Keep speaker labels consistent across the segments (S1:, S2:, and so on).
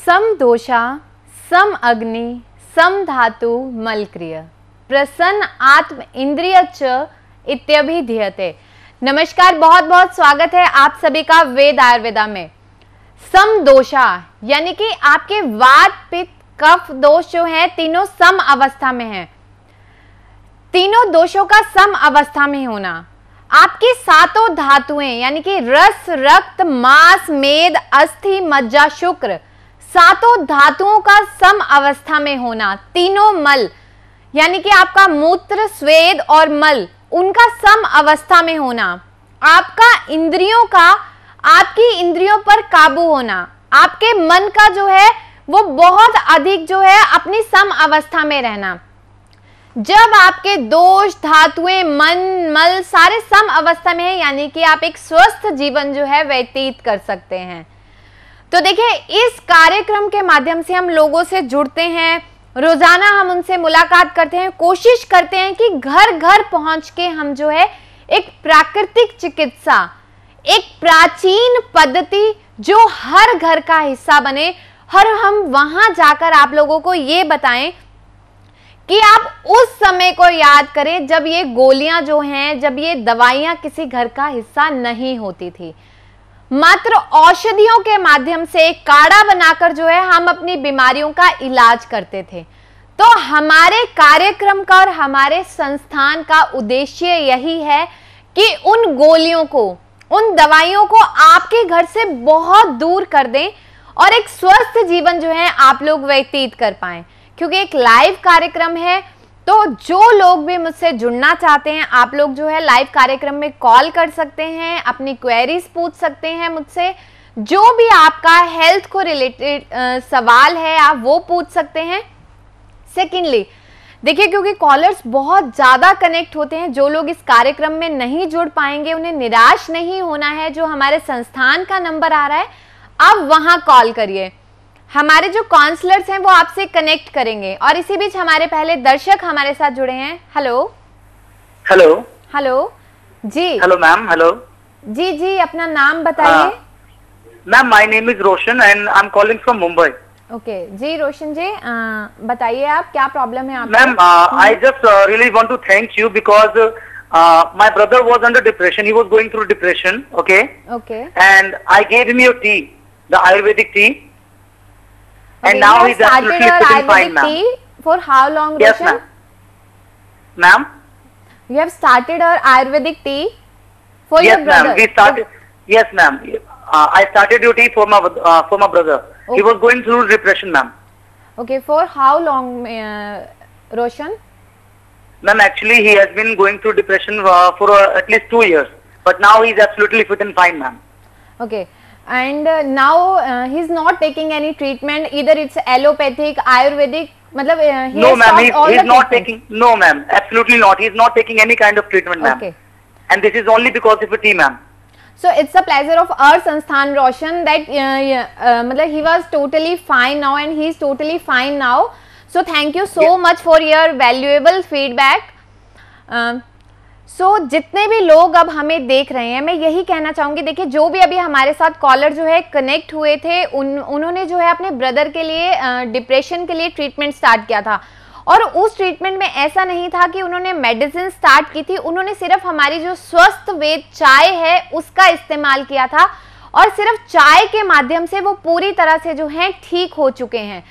S1: सम दोषा सम अग्नि सम धातु मलक्रिय प्रसन्न आत्म इंद्रिय च इत्यभिधीयते। नमस्कार, बहुत बहुत स्वागत है आप सभी का वेद आयुर्वेदा में। सम दोषा यानी कि आपके वात पित्त कफ दोष जो है तीनों सम अवस्था में है। तीनों दोषों का सम अवस्था में होना, आपकी सातों धातुएं यानी कि रस रक्त मांस मेद अस्थि मज्जा शुक्र सातों धातुओं का सम अवस्था में होना, तीनों मल यानी कि आपका मूत्र स्वेद और मल उनका सम अवस्था में होना, आपका इंद्रियों का आपकी इंद्रियों पर काबू होना, आपके मन का जो है वो बहुत अधिक जो है अपनी सम अवस्था में रहना। जब आपके दोष धातुएं मन मल सारे सम अवस्था में है यानी कि आप एक स्वस्थ जीवन जो है व्यतीत कर सकते हैं। तो देखिए, इस कार्यक्रम के माध्यम से हम लोगों से जुड़ते हैं, रोजाना हम उनसे मुलाकात करते हैं, कोशिश करते हैं कि घर घर पहुंच के हम जो है एक प्राकृतिक चिकित्सा, एक प्राचीन पद्धति जो हर घर का हिस्सा बने, और हम वहां जाकर आप लोगों को ये बताएं कि आप उस समय को याद करें जब ये गोलियां जो हैं, जब ये दवाइयां किसी घर का हिस्सा नहीं होती थी। मात्र औषधियों के माध्यम से एक काढ़ा बनाकर जो है हम अपनी बीमारियों का इलाज करते थे। तो हमारे कार्यक्रम का और हमारे संस्थान का उद्देश्य यही है कि उन गोलियों को, उन दवाइयों को आपके घर से बहुत दूर कर दें और एक स्वस्थ जीवन जो है आप लोग व्यतीत कर पाएं। क्योंकि एक लाइव कार्यक्रम है, तो जो लोग भी मुझसे जुड़ना चाहते हैं, आप लोग जो है लाइव कार्यक्रम में कॉल कर सकते हैं, अपनी क्वेरीज पूछ सकते हैं मुझसे, जो भी आपका हेल्थ को रिलेटेड सवाल है आप वो पूछ सकते हैं। सेकेंडली देखिए, क्योंकि कॉलर्स बहुत ज़्यादा कनेक्ट होते हैं, जो लोग इस कार्यक्रम में नहीं जुड़ पाएंगे उन्हें निराश नहीं होना है। जो हमारे संस्थान का नंबर आ रहा है आप वहाँ कॉल करिए, हमारे जो काउंसलर्स हैं वो आपसे कनेक्ट करेंगे। और इसी बीच हमारे पहले दर्शक हमारे साथ जुड़े हैं। हेलो
S2: हेलो
S1: हेलो जी।
S2: Hello ma'am. हेलो
S1: जी जी, अपना नाम बताइए।
S2: Ma'am, my name is Roshan and I am calling from Mumbai.
S1: Okay जी रोशन जी, बताइए आप क्या प्रॉब्लम है आपको।
S2: Ma'am, I just really want to thank you because my brother was under depression. He was going through depression. Okay. And I gave him your tea, the Ayurvedic tea. Okay, and now he's absolutely sitting fine, ma'am.
S1: Tea for how long,
S2: yes,
S1: Roshan?
S2: Ma'am.
S1: You have started our Ayurvedic tea for
S2: yes,
S1: your brother.
S2: Ma'am. We started. Yes, ma'am. I started your tea for my brother. Okay. He was going through depression, ma'am.
S1: Okay. For how long, Roshan?
S2: Ma'am, actually he has been going through depression for at least 2 years, but now he's absolutely fit and fine, ma'am.
S1: Okay. And now he's not taking any treatment, either it's allopathic, ayurvedic, matlab he
S2: no,
S1: has
S2: ma'am,
S1: stopped all
S2: he's
S1: the
S2: not
S1: treatment.
S2: taking. No, ma'am, absolutely not. He's not taking any kind of treatment, ma'am.
S1: Okay.
S2: And this is only because of a tea, ma'am.
S1: So it's a pleasure of our Sansthan, Roshan, that matlab he was totally fine now and he is totally fine now. So thank you so much for your valuable feedback. So जितने भी लोग अब हमें देख रहे हैं, मैं यही कहना चाहूँगी, देखिए जो भी अभी हमारे साथ कॉलर जो है कनेक्ट हुए थे, उन्होंने जो है अपने ब्रदर के लिए डिप्रेशन के लिए ट्रीटमेंट स्टार्ट किया था। और उस ट्रीटमेंट में ऐसा नहीं था कि उन्होंने मेडिसिन स्टार्ट की थी, उन्होंने सिर्फ हमारी जो स्वस्थ वेद चाय है उसका इस्तेमाल किया था, और सिर्फ चाय के माध्यम से वो पूरी तरह से जो है ठीक हो चुके हैं।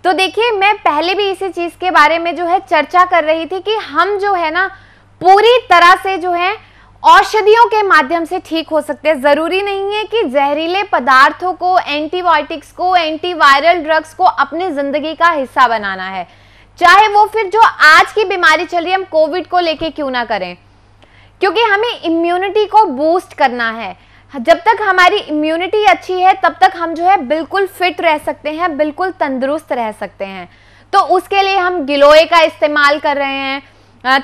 S1: तो देखिए, मैं पहले भी इसी चीज के बारे में जो है चर्चा कर रही थी कि हम जो है ना पूरी तरह से जो है औषधियों के माध्यम से ठीक हो सकते हैं। जरूरी नहीं है कि जहरीले पदार्थों को, एंटीबायोटिक्स को, एंटीवायरल ड्रग्स को अपनी जिंदगी का हिस्सा बनाना है। चाहे वो फिर जो आज की बीमारी चल रही है, हम कोविड को लेके क्यों ना करें, क्योंकि हमें इम्यूनिटी को बूस्ट करना है। जब तक हमारी इम्यूनिटी अच्छी है तब तक हम जो है बिल्कुल फिट रह सकते हैं, बिल्कुल तंदुरुस्त रह सकते हैं। तो उसके लिए हम गिलोय का इस्तेमाल कर रहे हैं,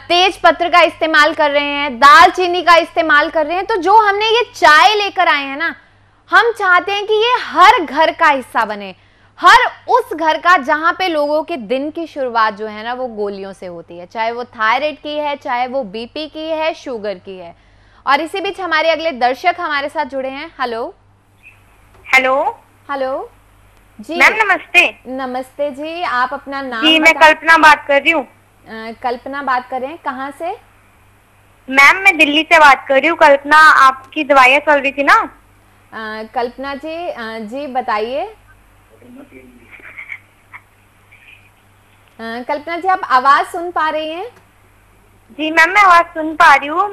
S1: तेज पत्र का इस्तेमाल कर रहे हैं, दालचीनी का इस्तेमाल कर रहे हैं। तो जो हमने ये चाय लेकर आए हैं ना, हम चाहते हैं कि ये हर घर का हिस्सा बने, हर उस घर का जहां पे लोगों के दिन की शुरुआत जो है ना वो गोलियों से होती है, चाहे वो थायराइड की है, चाहे वो बीपी की है, शुगर की है। और इसी बीच हमारे अगले दर्शक हमारे साथ जुड़े हैं। हेलो
S3: हेलो
S1: हेलो जी
S3: मैम नमस्ते।
S1: नमस्ते जी, आप अपना नाम
S3: जी मैं कल्पना बात कर रही हूँ।
S1: कल्पना बात कर रहे हैं, कहाँ से?
S3: मैम मैं दिल्ली से बात कर रही हूँ। कल्पना, आपकी दवाइयाँ चल रही थी ना?
S1: कल्पना जी, जी बताइए। कल्पना जी, आप आवाज सुन पा रही हैं?
S3: जी मैम मैं आवाज सुन पा रही हूँ।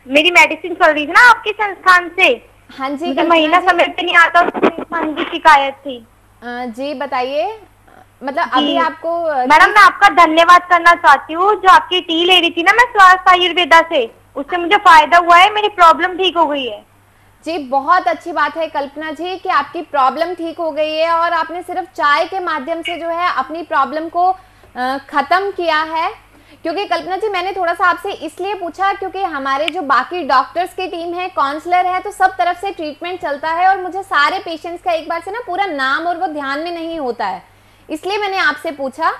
S3: मेरी मेडिसिन चल रही थी ना आपके संस्थान से।
S1: हाँ जी,
S3: मुझे महीना समय पे नहीं आता, उसमें की शिकायत थी।
S1: जी बताइए, मतलब अभी आपको
S3: मैडम मैं आपका धन्यवाद करना चाहती हूँ। जो आपकी टी ले रही थी ना मैं स्वास्थ्य आयुर्वेदा से, उससे मुझे फायदा हुआ है, मेरी प्रॉब्लम ठीक हो गई है।
S1: जी बहुत अच्छी बात है कल्पना जी कि आपकी प्रॉब्लम ठीक हो गई है और आपने सिर्फ चाय के माध्यम से जो है अपनी प्रॉब्लम को खत्म किया है। क्योंकि कल्पना जी मैंने थोड़ा सा आपसे इसलिए पूछा क्योंकि हमारे जो बाकी डॉक्टर्स की टीम है, काउंसलर है, तो सब तरफ से ट्रीटमेंट चलता है और मुझे सारे पेशेंट्स का एक बार से ना पूरा नाम और वो ध्यान में नहीं होता है, इसलिए मैंने आपसे पूछा।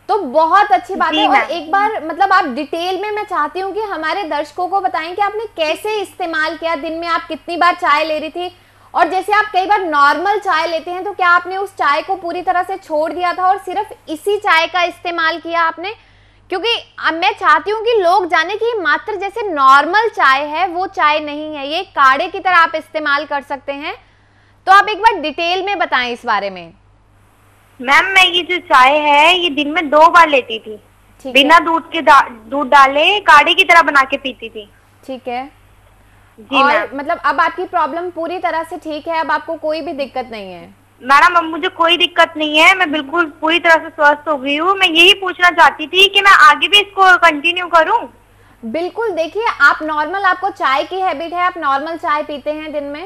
S1: तो बहुत अच्छी बात है। और एक बार मतलब आप डिटेल में, मैं चाहती हूँ कि हमारे दर्शकों को बताएं कि आपने कैसे इस्तेमाल किया, दिन में आप कितनी बार चाय ले रही थी, और जैसे आप कई बार नॉर्मल चाय लेते हैं तो क्या आपने उस चाय को पूरी तरह से छोड़ दिया था और सिर्फ इसी चाय का इस्तेमाल किया आपने? क्योंकि अब मैं चाहती हूँ कि लोग जाने कि मात्र जैसे नॉर्मल चाय है वो चाय नहीं है, ये काढ़े की तरह आप इस्तेमाल कर सकते हैं। तो आप एक बार डिटेल में बताएं इस बारे में।
S3: मैम मैं ये जो चाय है ये दिन में 2 बार लेती थी, बिना दूध डाले काढ़े की तरह बना के पीती थी।
S1: ठीक है
S3: जी।
S1: और मतलब अब आपकी प्रॉब्लम पूरी तरह से ठीक है, अब आपको कोई भी दिक्कत नहीं है?
S3: मैडम अब मुझे कोई दिक्कत नहीं है, मैं बिल्कुल पूरी तरह से स्वस्थ हो गई हूँ। मैं यही पूछना चाहती थी कि मैं आगे भी इसको कंटिन्यू करूँ?
S1: बिल्कुल, देखिए आप नॉर्मल, आपको चाय की हैबिट है, आप नॉर्मल चाय पीते हैं दिन में?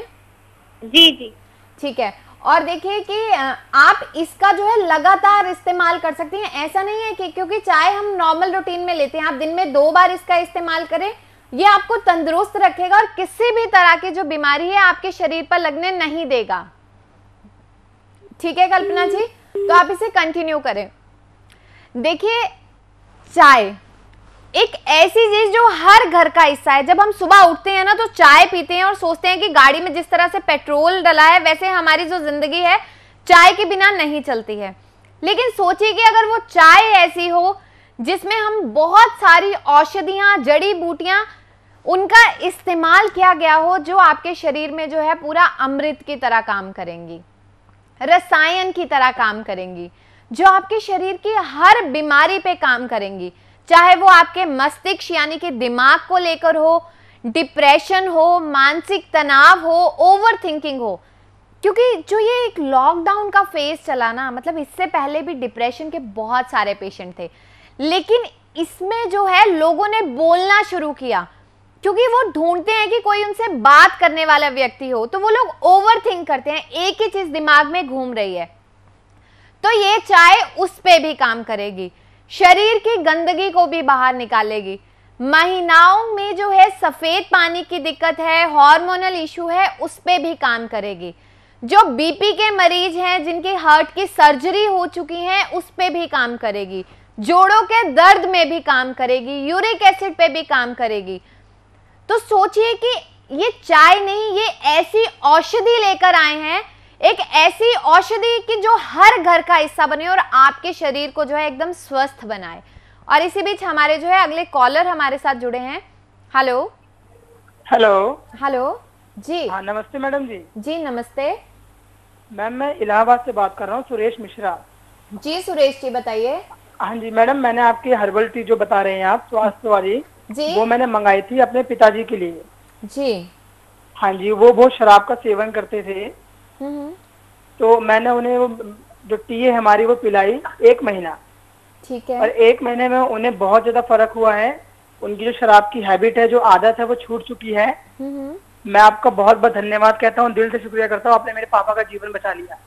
S3: जी जी
S1: ठीक है। और देखिए कि आप इसका जो है लगातार इस्तेमाल कर सकती हैं। ऐसा नहीं है कि क्योंकि चाय हम नॉर्मल रूटीन में लेते हैं, आप दिन में 2 बार इसका इस्तेमाल करें, ये आपको तंदुरुस्त रखेगा और किसी भी तरह की जो बीमारी है आपके शरीर पर लगने नहीं देगा। ठीक है कल्पना जी, तो आप इसे कंटिन्यू करें। देखिए चाय एक ऐसी चीज जो हर घर का हिस्सा है। जब हम सुबह उठते हैं ना तो चाय पीते हैं और सोचते हैं कि गाड़ी में जिस तरह से पेट्रोल डला है वैसे हमारी जो जिंदगी है चाय के बिना नहीं चलती है। लेकिन सोचिए कि अगर वो चाय ऐसी हो जिसमें हम बहुत सारी औषधियां, जड़ी बूटियां, उनका इस्तेमाल किया गया हो जो आपके शरीर में जो है पूरा अमृत की तरह काम करेंगी, रसायन की तरह काम करेंगी, जो आपके शरीर की हर बीमारी पे काम करेंगी, चाहे वो आपके मस्तिष्क यानी कि दिमाग को लेकर हो, डिप्रेशन हो, मानसिक तनाव हो, ओवर थिंकिंग हो। क्योंकि जो ये एक लॉकडाउन का फेज चला ना, मतलब इससे पहले भी डिप्रेशन के बहुत सारे पेशेंट थे, लेकिन इसमें जो है लोगों ने बोलना शुरू किया क्योंकि वो ढूंढते हैं कि कोई उनसे बात करने वाला व्यक्ति हो, तो वो लोग ओवर थिंक करते हैं, एक ही चीज दिमाग में घूम रही है। तो ये चाय उस पे भी काम करेगी, शरीर की गंदगी को भी बाहर निकालेगी। महिलाओं में जो है सफेद पानी की दिक्कत है, हार्मोनल इशू है, उस पे भी काम करेगी। जो बीपी के मरीज हैं, जिनकी हार्ट की सर्जरी हो चुकी है, उस पे भी काम करेगी। जोड़ों के दर्द में भी काम करेगी, यूरिक एसिड पे भी काम करेगी। तो सोचिए कि ये चाय नहीं, ये ऐसी औषधि लेकर आए हैं, एक ऐसी औषधि कि जो हर घर का हिस्सा बने और आपके शरीर को जो है एकदम स्वस्थ बनाए। और इसी बीच हमारे जो है अगले कॉलर हमारे साथ जुड़े हैं। हेलो
S2: हेलो
S1: हेलो जी।
S2: हाँ नमस्ते मैडम जी।
S1: जी नमस्ते
S2: मैम मैं इलाहाबाद से बात कर रहा हूँ, सुरेश मिश्रा।
S1: जी सुरेश जी बताइए।
S2: हाँ जी मैडम, मैंने आपकी हर्बल टी जो बता रहे हैं आप स्वास्थ्य वाली
S1: जी,
S2: वो मैंने मंगाई थी अपने पिताजी के लिए।
S1: जी।
S2: हाँ जी, वो बहुत शराब का सेवन करते थे, तो मैंने उन्हें वो जो टी है हमारी वो पिलाई 1 महीना।
S1: ठीक है।
S2: और 1 महीने में उन्हें बहुत ज्यादा फर्क हुआ है। उनकी जो शराब की हैबिट है, जो आदत है, वो छूट चुकी है। मैं आपका बहुत बहुत धन्यवाद कहता हूँ, दिल से शुक्रिया करता हूँ, आपने मेरे पापा का जीवन बचा लिया।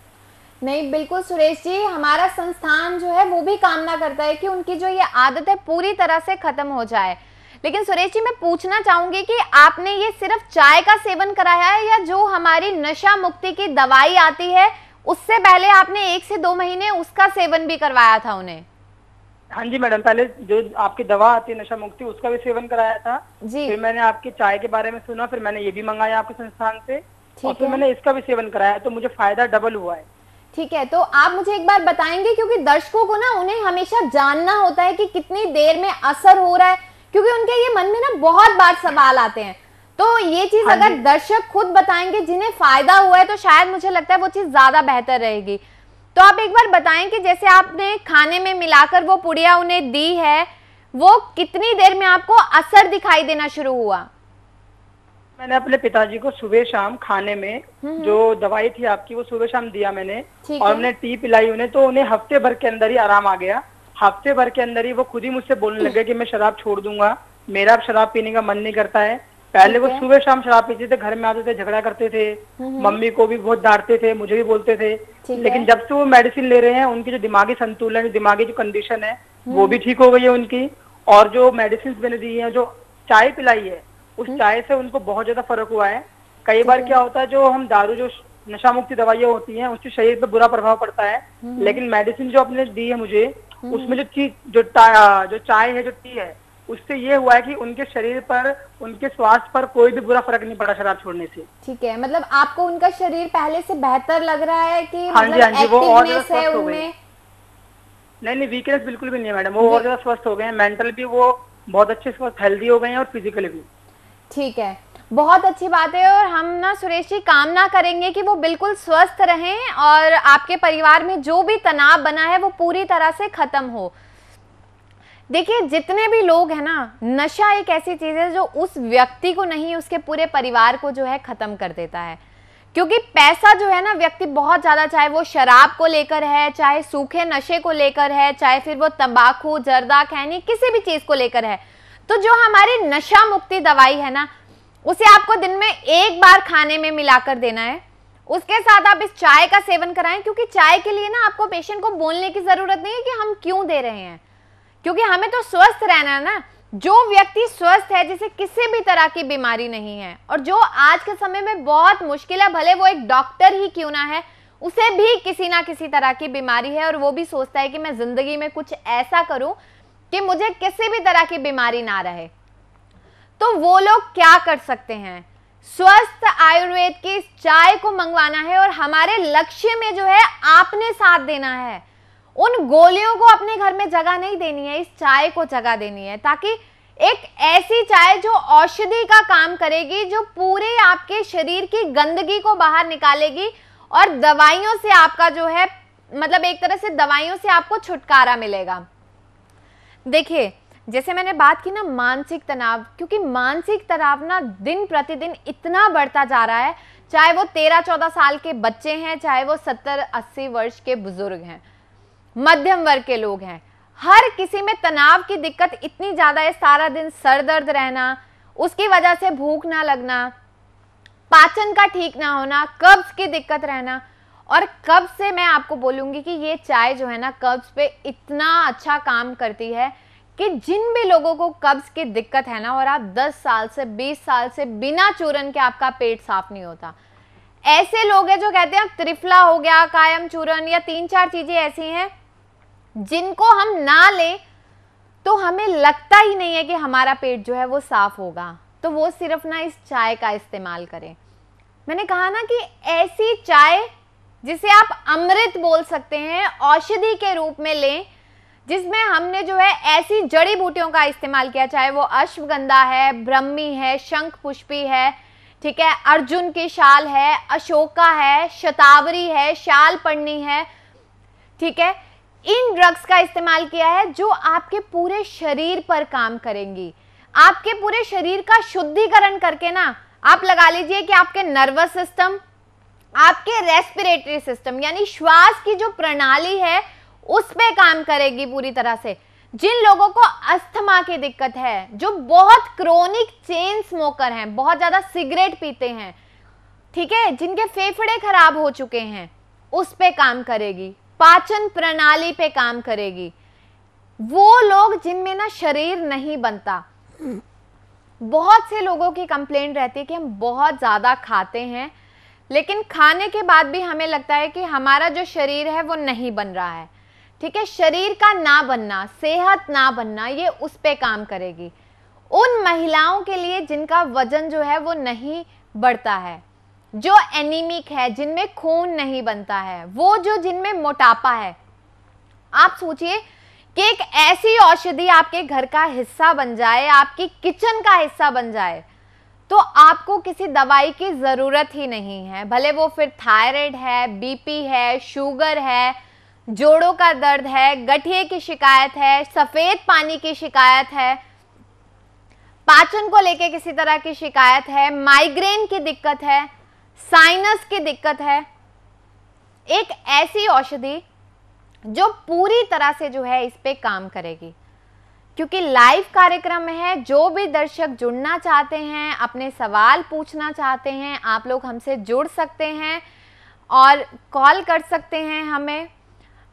S1: नहीं बिल्कुल सुरेश जी, हमारा संस्थान जो है वो भी कामना करता है कि उनकी जो ये आदत है पूरी तरह से खत्म हो जाए। लेकिन सुरेश जी मैं पूछना चाहूंगी कि आपने ये सिर्फ चाय का सेवन कराया है या जो हमारी नशा मुक्ति की दवाई आती है उससे पहले आपने 1 से 2 महीने उसका सेवन भी करवाया था उन्हें?
S2: हाँ जी मैडम, पहले जो आपकी दवा आती है नशा मुक्ति उसका भी सेवन कराया था
S1: जी।
S2: फिर मैंने आपकी चाय के बारे में सुना, फिर मैंने ये भी मंगाया आपके संस्थान से, और फिर मैंने इसका भी सेवन कराया, तो मुझे फायदा डबल हुआ है।
S1: ठीक है, तो आप मुझे एक बार बताएंगे, क्योंकि दर्शकों को ना उन्हें हमेशा जानना होता है कि कितनी देर में असर हो रहा है, क्योंकि उनके ये मन में ना बहुत बार सवाल आते हैं। तो ये चीज अगर दर्शक खुद बताएंगे जिन्हें फायदा हुआ है, तो शायद मुझे लगता है वो चीज ज्यादा बेहतर रहेगी। तो आप एक बार बताएं कि जैसे आपने खाने में मिलाकर वो पुड़िया उन्हें दी है, वो कितनी देर में आपको असर दिखाई देना शुरू हुआ?
S4: मैंने अपने पिताजी को सुबह शाम खाने में जो दवाई थी आपकी वो सुबह शाम दिया मैंने, और मैंने टी पिलाई उन्हें, तो उन्हें हफ्ते भर के अंदर ही आराम आ गया। हफ्ते भर के अंदर ही वो खुद ही मुझसे बोलने लगे कि मैं शराब छोड़ दूंगा, मेरा अब शराब पीने का मन नहीं करता है। पहले वो सुबह शाम शराब पीते थे, घर में आते थे, झगड़ा करते थे, मम्मी को भी बहुत डांटते थे, मुझे भी बोलते थे। लेकिन जब से वो मेडिसिन ले रहे हैं, उनकी जो दिमागी संतुलन, दिमागी जो कंडीशन है वो भी ठीक हो गई है उनकी। और जो मेडिसिन मैंने दी है, जो चाय पिलाई है, उस चाय से उनको बहुत ज्यादा फर्क हुआ है। कई बार क्या होता है, जो हम दारू, जो नशा मुक्ति दवाइयाँ होती हैं, उससे शरीर पे बुरा प्रभाव पड़ता है। लेकिन मेडिसिन जो आपने दी है मुझे, उसमें जो चीज, जो चाय है, जो टी है, उससे ये हुआ है कि उनके शरीर पर, उनके स्वास्थ्य पर कोई भी बुरा फर्क नहीं पड़ा शराब छोड़ने से।
S1: ठीक है, मतलब आपको उनका शरीर पहले से बेहतर लग रहा है कि
S4: हाँ जी, हाँ जी, वो और ज्यादा
S1: है
S4: स्वस्थ हो गए। नहीं, वीकनेस बिल्कुल भी नहीं है मैडम, वो और ज्यादा स्वस्थ हो गए हैं। मेंटल भी वो बहुत अच्छे स्वस्थ, हेल्दी हो गए हैं, और फिजिकली भी।
S1: ठीक है, बहुत अच्छी बात है। और हम ना सुरेश जी कामना करेंगे कि वो बिल्कुल स्वस्थ रहें और आपके परिवार में जो भी तनाव बना है वो पूरी तरह से खत्म हो। देखिए, जितने भी लोग हैं ना, नशा एक ऐसी चीज है जो उस व्यक्ति को नहीं, उसके पूरे परिवार को जो है खत्म कर देता है। क्योंकि पैसा जो है ना, व्यक्ति बहुत ज्यादा, चाहे वो शराब को लेकर है, चाहे सूखे नशे को लेकर है, चाहे फिर वो तंबाकू, जर्दा, खैनी, किसी भी चीज को लेकर है, तो जो हमारी नशा मुक्ति दवाई है ना, उसे आपको दिन में एक बार खाने में मिलाकर देना है। उसके साथ आप इस चाय का सेवन कराएं, क्योंकि चाय के लिए ना आपको पेशेंट को बोलने की जरूरत नहीं है कि हम क्यों दे रहे हैं, क्योंकि हमें तो स्वस्थ रहना है ना। जो व्यक्ति स्वस्थ है, जिसे किसी भी तरह की बीमारी नहीं है, और जो आज के समय में बहुत मुश्किल है, भले वो एक डॉक्टर ही क्यों ना है, उसे भी किसी ना किसी तरह की बीमारी है, और वो भी सोचता है कि मैं जिंदगी में कुछ ऐसा करूं कि मुझे किसी भी तरह की बीमारी ना रहे, तो वो लोग क्या कर सकते हैं? स्वस्थ आयुर्वेद की इस चाय को मंगवाना है, और हमारे लक्ष्य में जो है आपने साथ देना है। उन गोलियों को अपने घर में जगह नहीं देनी है, इस चाय को जगह देनी है, ताकि एक ऐसी चाय जो औषधि का काम करेगी, जो पूरे आपके शरीर की गंदगी को बाहर निकालेगी, और दवाइयों से आपका जो है, मतलब एक तरह से दवाइयों से आपको छुटकारा मिलेगा। देखिए, जैसे मैंने बात की ना मानसिक तनाव, क्योंकि मानसिक तनाव ना दिन प्रतिदिन इतना बढ़ता जा रहा है, चाहे वो 13-14 साल के बच्चे हैं, चाहे वो 70-80 वर्ष के बुजुर्ग हैं, मध्यम वर्ग के लोग हैं, हर किसी में तनाव की दिक्कत इतनी ज्यादा है। सारा दिन सर दर्द रहना, उसकी वजह से भूख ना लगना, पाचन का ठीक ना होना, कब्ज की दिक्कत रहना। और कब्ज से मैं आपको बोलूंगी कि ये चाय जो है ना, कब्ज पे इतना अच्छा काम करती है कि जिन भी लोगों को कब्ज की दिक्कत है ना, और आप 10 साल से 20 साल से बिना चूरन के आपका पेट साफ नहीं होता, ऐसे लोग हैं जो कहते हैं त्रिफला हो गया, कायम चूरन, या 3-4 चीजें ऐसी हैं जिनको हम ना लें तो हमें लगता ही नहीं है कि हमारा पेट जो है वो साफ होगा, तो वो सिर्फ ना इस चाय का इस्तेमाल करें। मैंने कहा ना कि ऐसी चाय जिसे आप अमृत बोल सकते हैं, औषधि के रूप में लें, जिसमें हमने जो है ऐसी जड़ी बूटियों का इस्तेमाल किया, चाहे वो अश्वगंधा है, ब्रह्मी है, शंख पुष्पी है, ठीक है, अर्जुन की शाल है, अशोका है, शतावरी है, शाल पन्नी है, ठीक है, इन ड्रग्स का इस्तेमाल किया है जो आपके पूरे शरीर पर काम करेंगी। आपके पूरे शरीर का शुद्धिकरण करके ना, आप लगा लीजिए कि आपके नर्वस सिस्टम, आपके रेस्पिरेटरी सिस्टम, यानी श्वास की जो प्रणाली है उस पे काम करेगी पूरी तरह से। जिन लोगों को अस्थमा की दिक्कत है, जो बहुत क्रोनिक चेन स्मोकर हैं, बहुत ज्यादा सिगरेट पीते हैं, ठीक है, जिनके फेफड़े खराब हो चुके हैं, उस पे काम करेगी। पाचन प्रणाली पे काम करेगी। वो लोग जिनमें ना शरीर नहीं बनता, बहुत से लोगों की कंप्लेंट रहती है कि हम बहुत ज्यादा खाते हैं, लेकिन खाने के बाद भी हमें लगता है कि हमारा जो शरीर है वो नहीं बन रहा है, ठीक है, शरीर का ना बनना, सेहत ना बनना, ये उस पे काम करेगी। उन महिलाओं के लिए जिनका वजन जो है वो नहीं बढ़ता है, जो एनीमिक है, जिनमें खून नहीं बनता है, वो जो जिनमें मोटापा है, आप सोचिए कि एक ऐसी औषधि आपके घर का हिस्सा बन जाए, आपकी किचन का हिस्सा बन जाए, तो आपको किसी दवाई की जरूरत ही नहीं है। भले वो फिर थायराइड है, बीपी है, शुगर है, जोड़ों का दर्द है, गठिए की शिकायत है, सफेद पानी की शिकायत है, पाचन को लेके किसी तरह की शिकायत है, माइग्रेन की दिक्कत है, साइनस की दिक्कत है। एक ऐसी औषधि जो पूरी तरह से जो है इस पे काम करेगी। क्योंकि लाइव कार्यक्रम है, जो भी दर्शक जुड़ना चाहते हैं, अपने सवाल पूछना चाहते हैं, आप लोग हमसे जुड़ सकते हैं और कॉल कर सकते हैं हमें।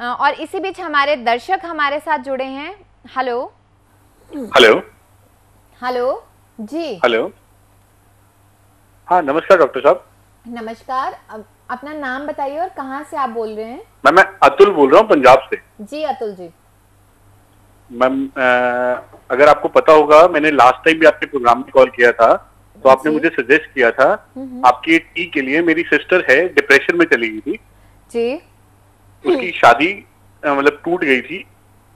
S1: और इसी बीच हमारे दर्शक हमारे साथ जुड़े हैं। हेलो
S5: हेलो
S1: हेलो जी,
S5: हेलो, हाँ नमस्कार डॉक्टर साहब।
S1: नमस्कार, अपना नाम बताइए और कहाँ से आप बोल रहे हैं?
S5: मैं अतुल बोल रहा हूँ पंजाब से।
S1: जी अतुल जी।
S5: मैम अगर आपको पता होगा, मैंने लास्ट टाइम भी आपके प्रोग्राम में कॉल किया था, तो आपने मुझे सजेस्ट किया था आपकी टी के लिए। मेरी सिस्टर है, डिप्रेशन में चली गई थी जी, उसकी शादी मतलब टूट गई थी,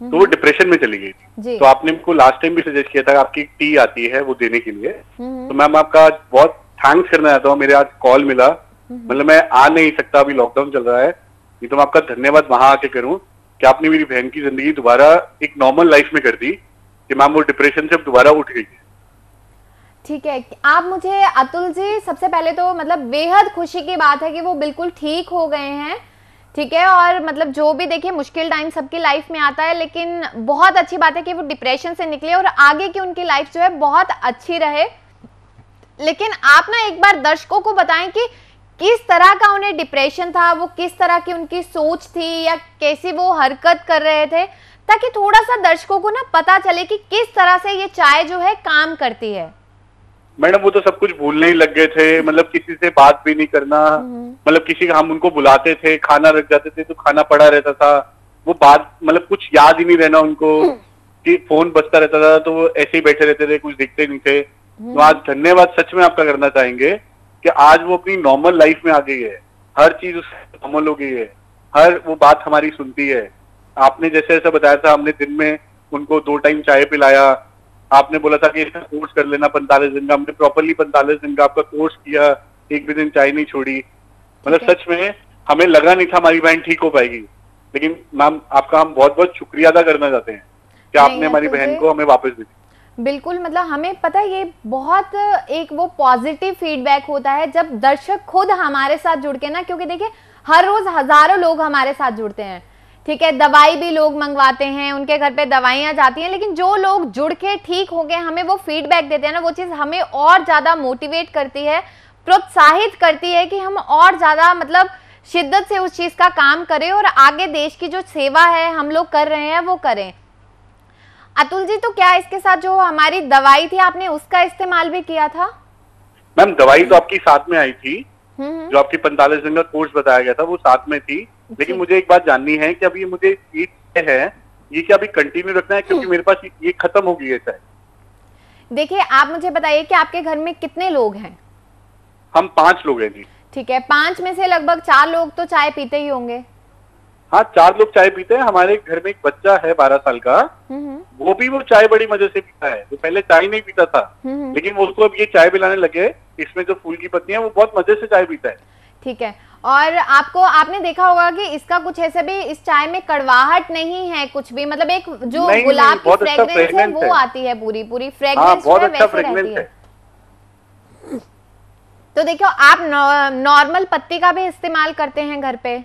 S5: तो वो डिप्रेशन में चली गई थी। तो आपने मुझको लास्ट टाइम भी सजेस्ट किया था आपकी टी आती है वो देने के लिए। तो मैम आपका बहुत थैंक्स करना चाहता हूँ, मेरे आज कॉल मिला। मतलब मैं आ नहीं सकता, अभी लॉकडाउन चल रहा है, नहीं तो मैं आपका धन्यवाद वहां आके करूँ कि आपने मेरी बहन की जिंदगी दोबारा एक नॉर्मल लाइफ में कर दी, कि मैम वो डिप्रेशन से दोबारा उठ गई है।
S1: ठीक है, आप मुझे अतुल जी, सबसे पहले तो मतलब बेहद खुशी की बात है कि वो बिल्कुल ठीक हो गए हैं। ठीक है, और मतलब जो भी देखिए मुश्किल टाइम सबकी लाइफ में आता है, लेकिन बहुत अच्छी बात है कि वो डिप्रेशन से निकले और आगे की उनकी लाइफ जो है बहुत अच्छी रहे। लेकिन आप ना एक बार दर्शकों को बताएं कि किस तरह का उन्हें डिप्रेशन था, वो किस तरह की उनकी सोच थी या कैसी वो हरकत कर रहे थे, ताकि थोड़ा सा दर्शकों को ना पता चले कि किस तरह से ये चाय जो है काम करती है।
S5: मैडम वो तो सब कुछ भूलने ही लग गए थे, मतलब किसी से बात भी नहीं करना, मतलब किसी हम उनको बुलाते थे, खाना रख जाते थे तो खाना पड़ा रहता था, वो बात मतलब कुछ याद ही नहीं रहना उनको, कि फोन बजता रहता था तो वो ऐसे ही बैठे रहते थे, कुछ दिखते नहीं थे। तो आज धन्यवाद सच में आपका करना चाहेंगे कि आज वो अपनी नॉर्मल लाइफ में आ गई है, हर चीज उससे नॉर्मल हो गई है, हर वो बात हमारी सुनती है। आपने जैसे ऐसा बताया था, हमने दिन में उनको 2 टाइम चाय पिलाया, आपने बोला था कि इसका कोर्स कर लेना 45 दिन का, हमने प्रॉपरली 45 दिन का आपका कोर्स किया, एक भी दिन चाय नहीं छोड़ी। मतलब सच में हमें लगा नहीं था हमारी बहन ठीक हो पाएगी, लेकिन मैम आपका हम बहुत बहुत शुक्रिया अदा करना चाहते हैं कि आपने हमारी बहन को हमें वापस दी।
S1: बिल्कुल, मतलब हमें पता है ये बहुत एक वो पॉजिटिव फीडबैक होता है जब दर्शक खुद हमारे साथ जुड़ के ना, क्योंकि देखिए हर रोज हजारों लोग हमारे साथ जुड़ते हैं। ठीक है, दवाई भी लोग मंगवाते हैं, उनके घर पे दवाइयां जाती हैं, लेकिन जो लोग जुड़ के ठीक हो गए हमें वो फीडबैक देते हैं ना, वो चीज हमें और ज्यादा मोटिवेट करती है, प्रोत्साहित करती है कि हम और ज्यादा मतलब शिद्दत से उस चीज का काम करें और आगे देश की जो सेवा है हम लोग कर रहे हैं वो करें। अतुल जी, तो क्या इसके साथ जो हमारी दवाई थी आपने उसका इस्तेमाल भी किया था?
S5: मैम दवाई तो आपकी साथ में आई थी, जो आपकी 45 दिन का कोर्स बताया गया था वो साथ में थी, लेकिन मुझे एक बात जाननी है कि अभी मुझे ये है ये क्या अभी कंटिन्यू रखना है, क्योंकि मेरे पास ये खत्म हो गई है चाय।
S1: देखिए आप मुझे बताइए कि आपके घर में कितने लोग हैं?
S5: हम 5 लोग हैं जी।
S1: ठीक है, 5 में से लगभग 4 लोग तो चाय पीते ही होंगे।
S5: हाँ 4 लोग चाय पीते हैं। हमारे घर में एक बच्चा है 12 साल का, वो भी वो चाय बड़ी मजे से पीता है, वो पहले चाय नहीं पीता था, लेकिन वो उसको अब ये चाय पिलाने लगे, इसमें जो फूल की पत्तियां वो बहुत मजे से चाय पीता है।
S1: ठीक है, और आपने देखा होगा कि इसका कुछ ऐसे भी इस चाय में कड़वाहट नहीं है कुछ भी, मतलब एक जो गुलाब की फ्रेग्रेंस है वो आती है, पूरी फ्रेग्रेंस
S5: बहुत अच्छा फ्रेग्रेंस है।
S1: तो देखो आप नॉर्मल पत्ती का भी इस्तेमाल करते हैं घर पे,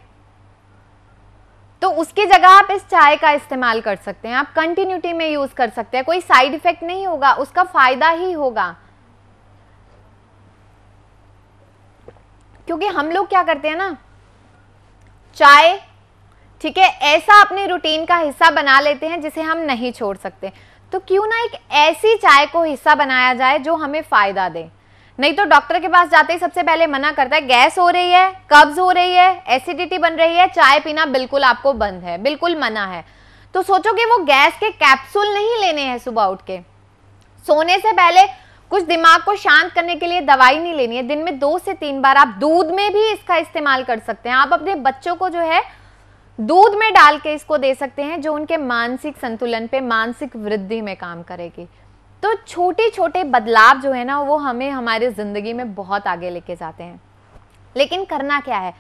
S1: तो उसकी जगह आप इस चाय का इस्तेमाल कर सकते हैं, आप कंटिन्यूटी में यूज कर सकते हैं, कोई साइड इफेक्ट नहीं होगा, उसका फायदा ही होगा। क्योंकि हम लोग क्या करते हैं ना, चाय ठीक है ऐसा अपने रूटीन का हिस्सा बना लेते हैं जिसे हम नहीं छोड़ सकते, तो क्यों ना एक ऐसी चाय को हिस्सा बनाया जाए जो हमें फायदा दे। नहीं तो डॉक्टर के पास जाते ही सबसे पहले मना करता है, गैस हो रही है, कब्ज हो रही है, एसिडिटी बन रही है, चाय पीना बिल्कुल आपको बंद है, बिल्कुल मना है। तो सोचो कि वो गैस के कैप्सूल नहीं लेने हैं सुबह उठ के, सोने से पहले कुछ दिमाग को शांत करने के लिए दवाई नहीं लेनी है, दिन में 2 से 3 बार आप दूध में भी इसका इस्तेमाल कर सकते हैं। आप अपने बच्चों को जो है दूध में डाल के इसको दे सकते हैं, जो उनके मानसिक संतुलन पे, मानसिक वृद्धि में काम करेगी। तो छोटे छोटे बदलाव जो है ना, वो हमें हमारी जिंदगी में बहुत आगे लेके जाते हैं। लेकिन करना क्या है,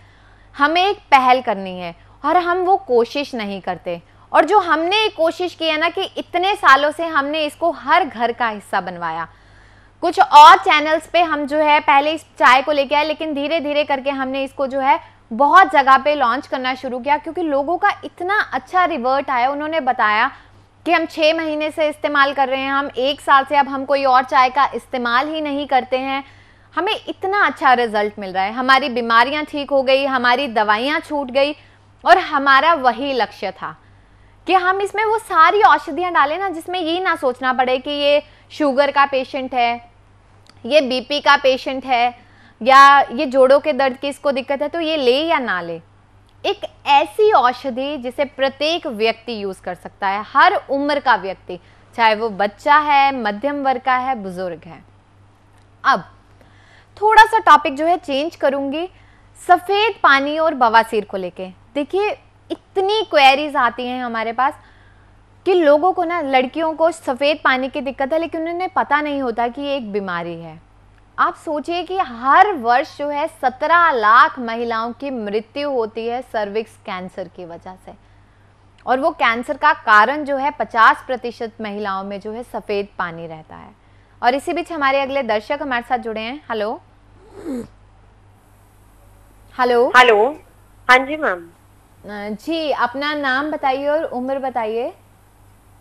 S1: हमें एक पहल करनी है और हम वो कोशिश नहीं करते। और जो हमने एक कोशिश की है ना, कि इतने सालों से हमने इसको हर घर का हिस्सा बनवाया। कुछ और चैनल्स पे हम जो है पहले इस चाय को लेके आए, लेकिन धीरे धीरे करके हमने इसको जो है बहुत जगह पे लॉन्च करना शुरू किया, क्योंकि लोगों का इतना अच्छा रिवर्ट आया। उन्होंने बताया कि हम 6 महीने से इस्तेमाल कर रहे हैं, हम 1 साल से अब हम कोई और चाय का इस्तेमाल ही नहीं करते हैं, हमें इतना अच्छा रिजल्ट मिल रहा है, हमारी बीमारियां ठीक हो गई, हमारी दवाइयां छूट गई। और हमारा वही लक्ष्य था कि हम इसमें वो सारी औषधियां डालें ना, जिसमें ये ना सोचना पड़े कि ये शुगर का पेशेंट है, ये बीपी का पेशेंट है, या ये जोड़ों के दर्द की इसको दिक्कत है, तो ये ले या ना ले। एक ऐसी औषधि जिसे प्रत्येक व्यक्ति यूज कर सकता है, हर उम्र का व्यक्ति, चाहे वो बच्चा है, मध्यम वर्ग का है, बुजुर्ग है। अब थोड़ा सा टॉपिक जो है चेंज करूंगी, सफेद पानी और बवासीर को लेके। देखिए इतनी क्वेरीज आती हैं हमारे पास कि लोगों को ना, लड़कियों को सफेद पानी की दिक्कत है, लेकिन उन्हें पता नहीं होता कि ये एक बीमारी है। आप सोचिए कि हर वर्ष जो है 17 लाख महिलाओं की मृत्यु होती है सर्विक्स कैंसर की वजह से, और वो कैंसर का कारण जो है 50% महिलाओं में जो है सफेद पानी रहता है। और इसी बीच हमारे अगले दर्शक हमारे साथ जुड़े हैं। हेलो हेलो
S6: हेलो, हाँ जी मैम।
S1: जी, अपना नाम बताइए और उम्र बताइए।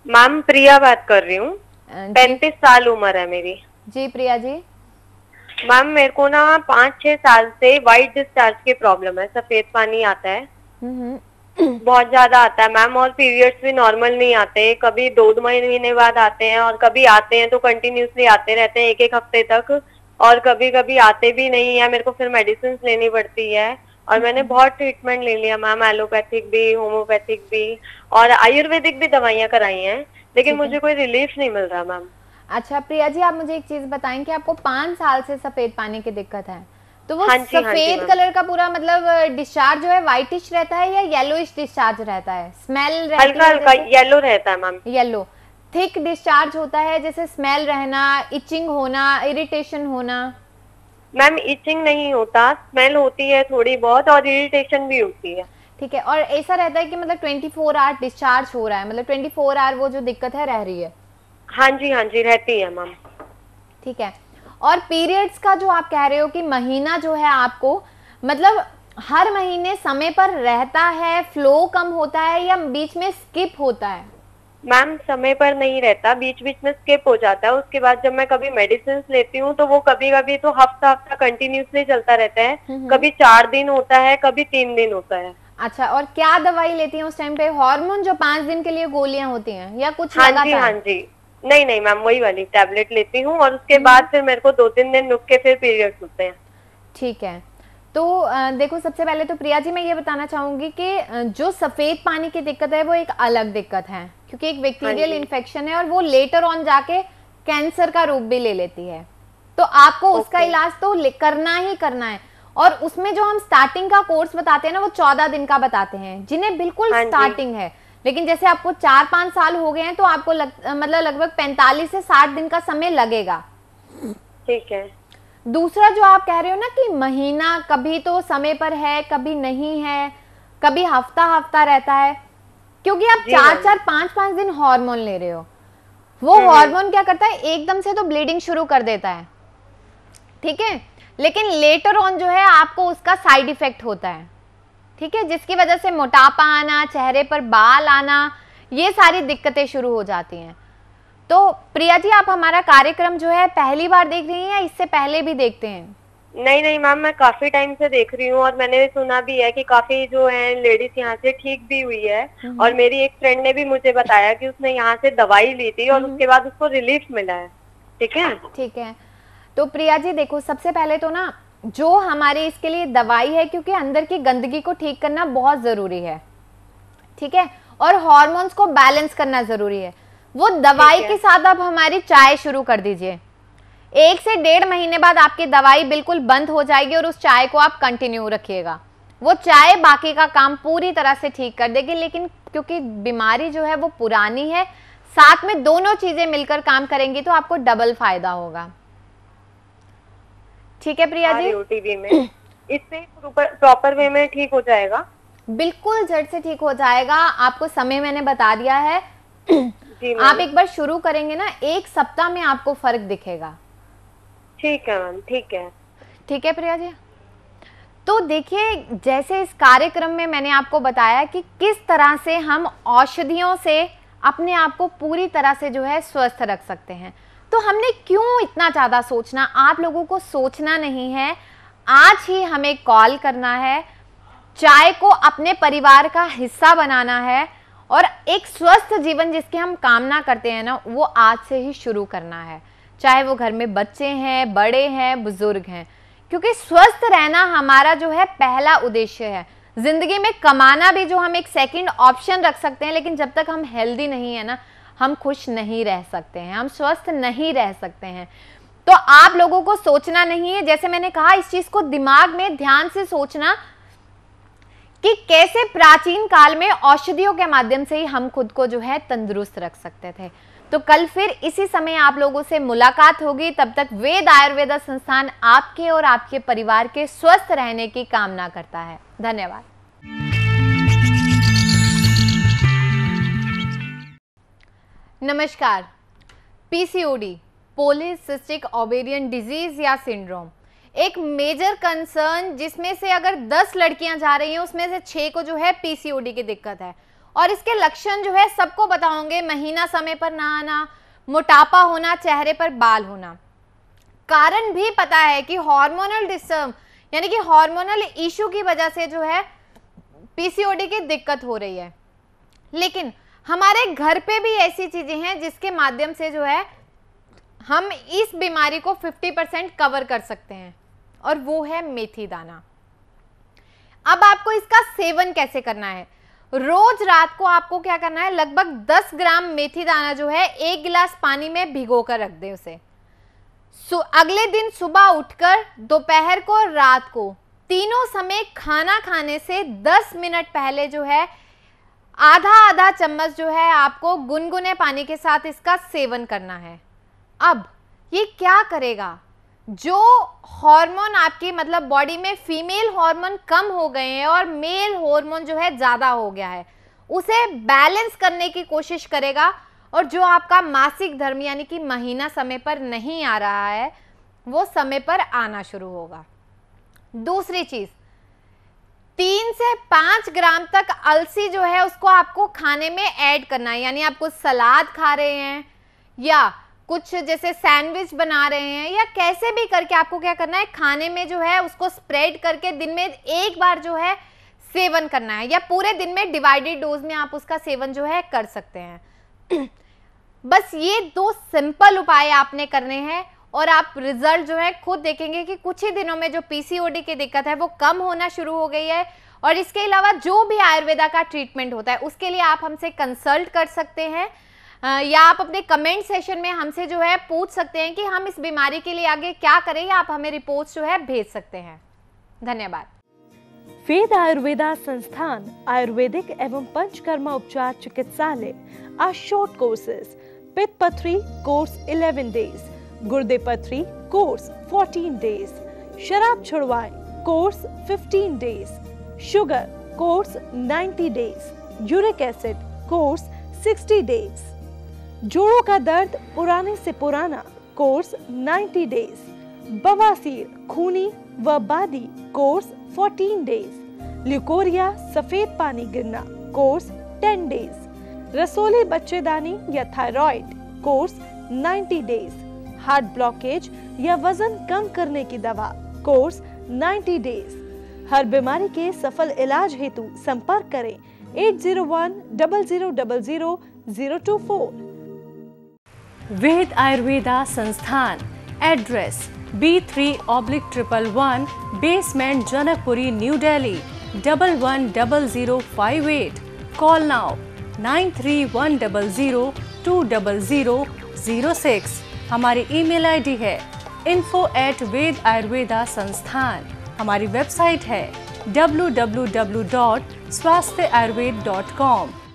S6: मैम प्रिया बात कर रही हूँ, 35 साल उम्र है मेरी।
S1: जी प्रिया जी।
S6: मैम मेरे को ना 5-6 साल से वाइट डिस्चार्ज की प्रॉब्लम है, सफेद पानी आता है, बहुत ज्यादा आता है मैम, और पीरियड्स भी नॉर्मल नहीं आते, कभी 2 महीने बाद आते हैं, और कभी आते हैं तो कंटिन्यूसली आते रहते हैं 1-1 हफ्ते तक, और कभी कभी आते भी नहीं है, मेरे को फिर मेडिसिन लेनी पड़ती है। और मैंने बहुत ट्रीटमेंट ले लिया मैम, एलोपैथिक भी, होम्योपैथिक भी, और आयुर्वेदिक भी दवाइयाँ कराई हैं, लेकिन मुझे कोई रिलीफ नहीं मिल रहा मैम।
S1: अच्छा प्रिया जी, आप मुझे एक चीज बताएं कि आपको 5 साल से सफेद पानी की दिक्कत है, तो वो सफेद कलर का पूरा मतलब डिस्चार्ज जो है व्हाइटिश रहता है या येलोइश डिस्चार्ज रहता है? स्मेल रहती है?
S6: हल्का हल्का येलो रहता है मैम।
S1: येलो। थिक डिस्चार्ज होता है, जैसे स्मेल रहना, इचिंग होना, इरिटेशन होना?
S6: मैम इचिंग नहीं होता, स्मेल होती है थोड़ी बहुत, और इरिटेशन भी होती है।
S1: ठीक है, और ऐसा रहता है कि मतलब 24 आवर डिस्चार्ज हो रहा है, मतलब 24 आवर वो जो दिक्कत है रह रही है?
S6: हाँ जी रहती है मैम।
S1: ठीक है, और पीरियड्स का जो आप कह रहे हो कि महीना जो है आपको मतलब हर महीने समय पर रहता है, फ्लो कम होता है, या बीच में स्किप होता है?
S6: मैम समय पर नहीं रहता, बीच बीच में स्किप हो जाता है। उसके बाद जब मैं कभी मेडिसिन लेती हूँ तो वो कभी कभी तो हफ्ता कंटिन्यूसली चलता रहता है, कभी 4 दिन होता है, कभी 3 दिन होता है।
S1: अच्छा, और क्या दवाई लेती हैं उस टाइम पे? हार्मोन जो 5 दिन के लिए गोलियां होती हैं, या कुछ?
S6: हाँ जी नहीं मैम, वही वाली टैबलेट लेती हूँ, और उसके बाद फिर मेरे को 2-3 दिन रुक के फिर पीरियड्स होते हैं।
S1: ठीक है, तो देखो सबसे पहले तो प्रिया जी मैं ये बताना चाहूंगी कि जो सफेद पानी की दिक्कत है वो एक अलग दिक्कत है, क्योंकि एक बैक्टीरियल इन्फेक्शन है, और वो लेटर ऑन जाके कैंसर का रूप भी ले लेती है। तो आपको उसका इलाज तो करना ही करना है, और उसमें जो हम स्टार्टिंग का कोर्स बताते हैं ना, वो 14 दिन का बताते हैं, जिन्हें बिल्कुल स्टार्टिंग है। लेकिन जैसे आपको 4-5 साल हो गए हैं तो आपको मतलब लगभग 45 से 60 दिन का समय लगेगा।
S6: ठीक है।
S1: दूसरा जो आप कह रहे हो ना कि महीना कभी तो समय पर है, कभी नहीं है, कभी हफ्ता रहता है, क्योंकि आप 4-4, 5-5 दिन हार्मोन ले रहे हो। वो हार्मोन क्या करता है, एकदम से तो ब्लीडिंग शुरू कर देता है, ठीक है, लेकिन लेटर ऑन जो है आपको उसका साइड इफेक्ट होता है, ठीक है, जिसकी वजह से मोटापा आना, चेहरे पर बाल आना, ये सारी दिक्कतें शुरू हो जाती हैं। तो प्रिया जी, आप हमारा कार्यक्रम जो है पहली बार देख रही हैं या इससे पहले भी देखते हैं?
S6: नहीं मैम, मैं काफी टाइम से देख रही हूँ, और मैंने सुना भी है कि काफी जो है लेडीज यहाँ से ठीक भी हुई है, और मेरी एक फ्रेंड ने भी मुझे बताया कि उसने यहाँ से दवाई ली थी और उसके बाद उसको रिलीफ मिला है। ठीक है,
S1: तो प्रिया जी देखो, सबसे पहले तो ना जो हमारे इसके लिए दवाई है, क्योंकि अंदर की गंदगी को ठीक करना बहुत जरूरी है, ठीक है, और हार्मोन्स को बैलेंस करना जरूरी है। वो दवाई के साथ आप हमारी चाय शुरू कर दीजिए, 1 से 1.5 महीने बाद आपकी दवाई बिल्कुल बंद हो जाएगी और उस चाय को आप कंटिन्यू रखिएगा। वो चाय बाकी का काम पूरी तरह से ठीक कर देगी, लेकिन क्योंकि बीमारी जो है वो पुरानी है, साथ में दोनों चीजें मिलकर काम करेंगी तो आपको डबल फायदा होगा। ठीक है प्रिया जी?
S6: ओटीवी में इससे प्रॉपर वे में ठीक हो जाएगा?
S1: बिल्कुल झट से ठीक हो जाएगा। आपको समय मैंने बता दिया है।
S6: जी
S1: आप एक बार शुरू करेंगे ना, 1 सप्ताह में आपको फर्क दिखेगा।
S6: ठीक है मैम, ठीक है।
S1: ठीक है प्रिया जी? तो देखिए, जैसे इस कार्यक्रम में मैंने आपको बताया कि किस तरह से हम औषधियों से अपने आप को पूरी तरह से जो है स्वस्थ रख सकते हैं, तो हमने क्यों इतना ज़्यादा सोचना, आप लोगों को सोचना नहीं है। आज ही हमें कॉल करना है, चाय को अपने परिवार का हिस्सा बनाना है और एक स्वस्थ जीवन जिसकी हम कामना करते हैं ना, वो आज से ही शुरू करना है। चाहे वो घर में बच्चे हैं, बड़े हैं, बुजुर्ग हैं, क्योंकि स्वस्थ रहना हमारा जो है पहला उद्देश्य है। जिंदगी में कमाना भी जो हम एक सेकंड ऑप्शन रख सकते हैं, लेकिन जब तक हम हेल्दी नहीं है ना, हम खुश नहीं रह सकते हैं, हम स्वस्थ नहीं रह सकते हैं। तो आप लोगों को सोचना नहीं है, जैसे मैंने कहा, इस चीज को दिमाग में ध्यान से सोचना कि कैसे प्राचीन काल में औषधियों के माध्यम से ही हम खुद को जो है तंदुरुस्त रख सकते थे। तो कल फिर इसी समय आप लोगों से मुलाकात होगी। तब तक वेद आयुर्वेदा संस्थान आपके और आपके परिवार के स्वस्थ रहने की कामना करता है। धन्यवाद। नमस्कार। पीसीओडी, पॉलीसिस्टिक ओवेरियन डिजीज या सिंड्रोम, एक मेजर कंसर्न जिसमें से अगर 10 लड़कियां जा रही हैं उसमें से 6 को जो है पीसीओडी की दिक्कत है। और इसके लक्षण जो है सबको पता होंगे, महीना समय पर ना आना, मोटापा होना, चेहरे पर बाल होना। कारण भी पता है कि हार्मोनल डिस्टर्ब यानी कि हार्मोनल इशू की वजह से जो है पीसीओडी की दिक्कत हो रही है। लेकिन हमारे घर पे भी ऐसी चीजें हैं जिसके माध्यम से जो है हम इस बीमारी को 50% कवर कर सकते हैं, और वो है मेथी दाना। अब आपको इसका सेवन कैसे करना है? रोज रात को आपको क्या करना है, लगभग 10 ग्राम मेथी दाना जो है 1 गिलास पानी में भिगो कर रख दें उसे। अगले दिन सुबह उठकर, दोपहर को और रात को, तीनों समय खाना खाने से 10 मिनट पहले जो है आधा चम्मच जो है आपको गुनगुने पानी के साथ इसका सेवन करना है। अब ये क्या करेगा, जो हार्मोन आपकी मतलब बॉडी में फीमेल हार्मोन कम हो गए हैं और मेल हार्मोन जो है ज़्यादा हो गया है, उसे बैलेंस करने की कोशिश करेगा। और जो आपका मासिक धर्म यानी कि महीना समय पर नहीं आ रहा है, वो समय पर आना शुरू होगा। दूसरी चीज़, 3 से 5 ग्राम तक अलसी जो है उसको आपको खाने में ऐड करना है। यानी आप कुछ सलाद खा रहे हैं या कुछ जैसे सैंडविच बना रहे हैं या कैसे भी करके आपको क्या करना है, खाने में जो है उसको स्प्रेड करके दिन में एक बार जो है सेवन करना है, या पूरे दिन में डिवाइडेड डोज में आप उसका सेवन जो है कर सकते हैं। बस ये 2 सिंपल उपाय आपने करने हैं और आप रिजल्ट जो है खुद देखेंगे कि कुछ ही दिनों में जो पीसीओडी की दिक्कत है वो कम होना शुरू हो गई है। और इसके अलावा जो भी आयुर्वेदा का ट्रीटमेंट होता है उसके लिए आप हमसे कंसल्ट कर सकते हैं, या आप अपने कमेंट सेशन में हमसे जो है पूछ सकते हैं कि हम इस बीमारी के लिए आगे क्या करें, या आप हमें रिपोर्ट्स जो है भेज सकते हैं। धन्यवाद।
S7: वेद आयुर्वेदा संस्थान आयुर्वेदिक एवं पंचकर्मा उपचार चिकित्सालय आर शॉर्ट कोर्सेज। पित्त पथरी कोर्स 11 डेज, गुर्दे पथरी कोर्स 14 डेज, शराब छुड़वाएं course 15 days, sugar course 90 days, uric acid course 60 days, जोड़ों का दर्द पुराने से पुराना कोर्स 90 डेज, बवासीर खूनी व बादी कोर्स 14 डेज, ल्यूकोरिया सफेद पानी गिरना कोर्स 10 डेज, रसोली बच्चेदानी या thyroid course 90 days, heart blockage या वजन कम करने की दवा कोर्स 90 डेज। हर बीमारी के सफल इलाज हेतु संपर्क करें 8010000024।
S8: वेद आयुर्वेदा संस्थान, address B3/111 basement Janakpuri new Delhi 110058। Call now 9310020006। हमारी ईमेल आईडी है info@ved ayurveda संस्थान। हमारी वेबसाइट है www.swasthyaayurved.com।